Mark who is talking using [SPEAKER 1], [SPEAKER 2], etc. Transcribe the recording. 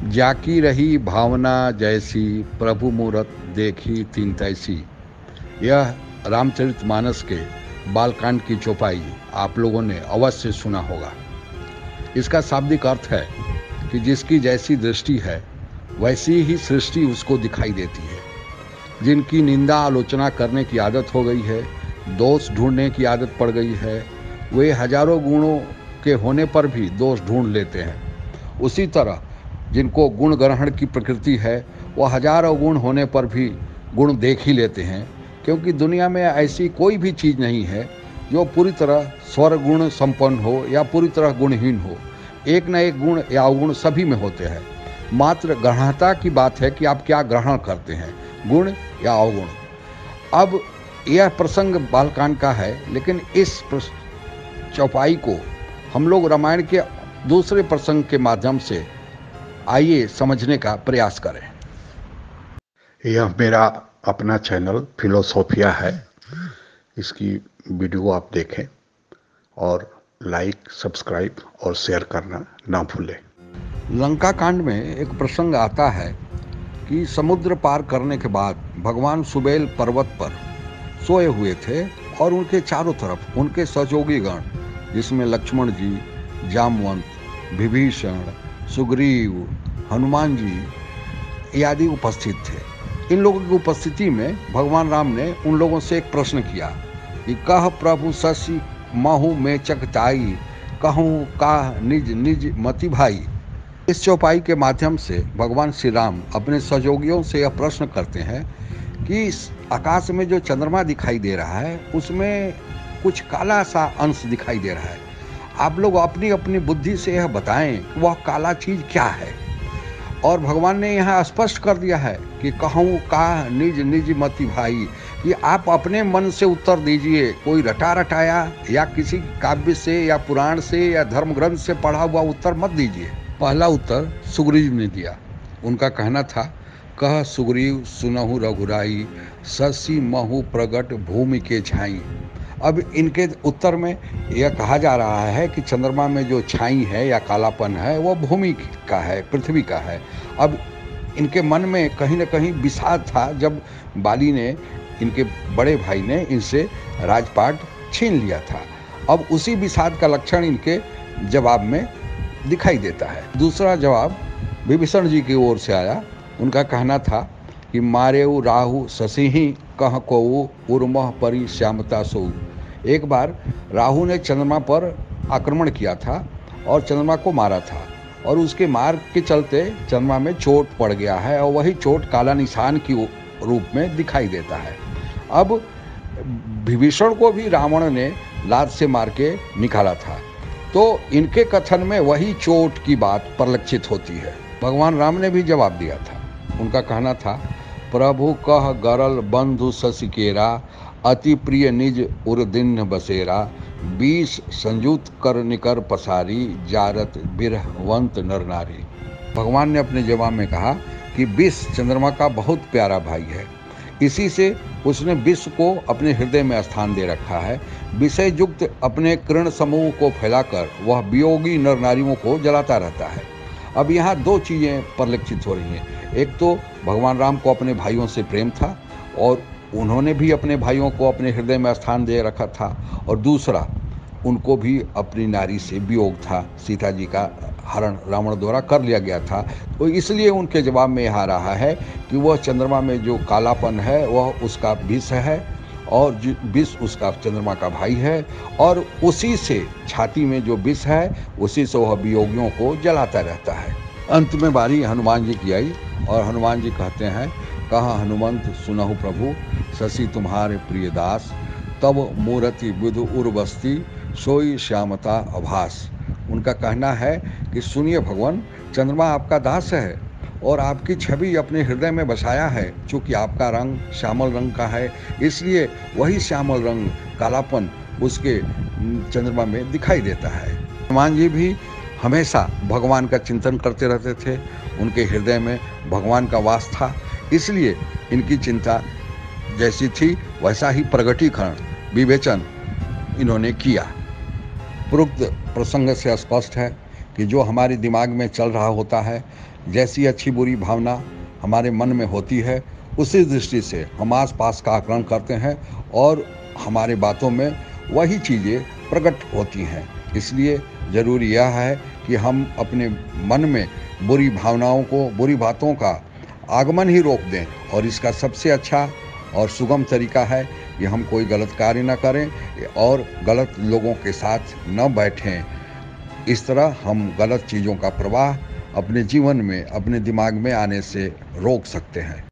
[SPEAKER 1] जाकी रही भावना जैसी, प्रभु मूरत देखी तीन तैसी। यह रामचरितमानस के बालकांड की चौपाई आप लोगों ने अवश्य सुना होगा। इसका शाब्दिक अर्थ है कि जिसकी जैसी दृष्टि है वैसी ही सृष्टि उसको दिखाई देती है। जिनकी निंदा आलोचना करने की आदत हो गई है, दोष ढूंढने की आदत पड़ गई है, वे हजारों गुणों के होने पर भी दोष ढूंढ लेते हैं। उसी तरह जिनको गुण ग्रहण की प्रकृति है वह हजारों गुण होने पर भी गुण देख ही लेते हैं, क्योंकि दुनिया में ऐसी कोई भी चीज़ नहीं है जो पूरी तरह स्वर गुण संपन्न हो या पूरी तरह गुणहीन हो। एक न एक गुण या अवगुण सभी में होते हैं। मात्र ग्रहणता की बात है कि आप क्या ग्रहण करते हैं, गुण या अवगुण। अब यह प्रसंग बालकांड का है, लेकिन इस चौपाई को हम लोग रामायण के दूसरे प्रसंग के माध्यम से आइए समझने का प्रयास करें। यह मेरा अपना चैनल फिलोसोफिया है। इसकी वीडियो आप देखें और लाइक, सब्सक्राइब और शेयर करना ना भूलें। लंका कांड में एक प्रसंग आता है कि समुद्र पार करने के बाद भगवान सुबेल पर्वत पर सोए हुए थे और उनके चारों तरफ उनके सहयोगी गण, जिसमें लक्ष्मण जी, जामवंत, विभीषण, सुग्रीव, हनुमान जी आदि उपस्थित थे। इन लोगों की उपस्थिति में भगवान राम ने उन लोगों से एक प्रश्न किया कि कह प्रभु शशि महु में चकताई, कहूँ का निज निज मति भाई। इस चौपाई के माध्यम से भगवान श्री राम अपने सहयोगियों से यह प्रश्न करते हैं कि इस आकाश में जो चंद्रमा दिखाई दे रहा है उसमें कुछ काला सा अंश दिखाई दे रहा है। आप लोग अपनी अपनी बुद्धि से यह बताएं वह काला चीज क्या है। और भगवान ने यहाँ स्पष्ट कर दिया है कि कहूँ का निज निज मति भाई, कि आप अपने मन से उत्तर दीजिए। कोई रटा रटाया या किसी काव्य से या पुराण से या धर्म ग्रंथ से पढ़ा हुआ उत्तर मत दीजिए। पहला उत्तर सुग्रीव ने दिया। उनका कहना था, कह सुग्रीव सुनहु रघुराई, शशि महु प्रगट भूमि के छाई। अब इनके उत्तर में यह कहा जा रहा है कि चंद्रमा में जो छाई है या कालापन है वह भूमि का है, पृथ्वी का है। अब इनके मन में कहीं न कहीं विषाद था जब बाली ने, इनके बड़े भाई ने, इनसे राजपाट छीन लिया था। अब उसी विषाद का लक्षण इनके जवाब में दिखाई देता है। दूसरा जवाब विभीषण जी की ओर से आया। उनका कहना था कि मारेऊ राहु शशि कह कोऊ उर्मह परि श्यामता सोऊ। एक बार राहु ने चंद्रमा पर आक्रमण किया था और चंद्रमा को मारा था, और उसके मार के चलते चंद्रमा में चोट पड़ गया है और वही चोट काला निशान की रूप में दिखाई देता है। अब विभीषण को भी रावण ने लात से मार के निकाला था, तो इनके कथन में वही चोट की बात परिलक्षित होती है। भगवान राम ने भी जवाब दिया था। उनका कहना था, प्रभु कह गरल बंधु शशि केरा, अति प्रिय निज उर्दिन बसेरा, 20 संयुत कर निकर पसारी, जारत बिरहवंत नर नारी। भगवान ने अपने जवाब में कहा कि विष चंद्रमा का बहुत प्यारा भाई है। इसी से उसने विष को अपने हृदय में स्थान दे रखा है। विषय युक्त अपने किरण समूह को फैलाकर वह वियोगी नर नारियों को जलाता रहता है। अब यहाँ दो चीज़ें परिलक्षित हो रही हैं। एक तो भगवान राम को अपने भाइयों से प्रेम था और उन्होंने भी अपने भाइयों को अपने हृदय में स्थान दे रखा था, और दूसरा उनको भी अपनी नारी से वियोग था। सीता जी का हरण रावण द्वारा कर लिया गया था, तो इसलिए उनके जवाब में यह आ रहा है कि वह चंद्रमा में जो कालापन है वह उसका विष है और विष उसका चंद्रमा का भाई है, और उसी से छाती में जो विष है उसी से वह वियोगियों को जलाता रहता है। अंत में बारी हनुमान जी की आई और हनुमान जी कहते हैं, कहा हनुमंत सुनहु प्रभु, शशि तुम्हारे प्रिय दास, तब मूर्ति विधु उर्वस्ती, सोई श्यामता अभास। उनका कहना है कि सुनिए भगवान, चंद्रमा आपका दास है और आपकी छवि अपने हृदय में बसाया है। चूँकि आपका रंग श्यामल रंग का है, इसलिए वही श्यामल रंग, कालापन उसके चंद्रमा में दिखाई देता है। हनुमान जी भी हमेशा भगवान का चिंतन करते रहते थे। उनके हृदय में भगवान का वास था, इसलिए इनकी चिंता जैसी थी वैसा ही प्रगटीकरण, विवेचन इन्होंने किया। उपरोक्त प्रसंग से स्पष्ट है कि जो हमारे दिमाग में चल रहा होता है जैसी अच्छी बुरी भावना हमारे मन में होती है, उसी दृष्टि से हम आसपास का आकलन करते हैं और हमारे बातों में वही चीज़ें प्रकट होती हैं। इसलिए ज़रूरी यह है कि हम अपने मन में बुरी भावनाओं को, बुरी बातों का आगमन ही रोक दें। और इसका सबसे अच्छा और सुगम तरीका है कि हम कोई गलत कार्य न करें और गलत लोगों के साथ न बैठें। इस तरह हम गलत चीज़ों का प्रवाह अपने जीवन में, अपने दिमाग में आने से रोक सकते हैं।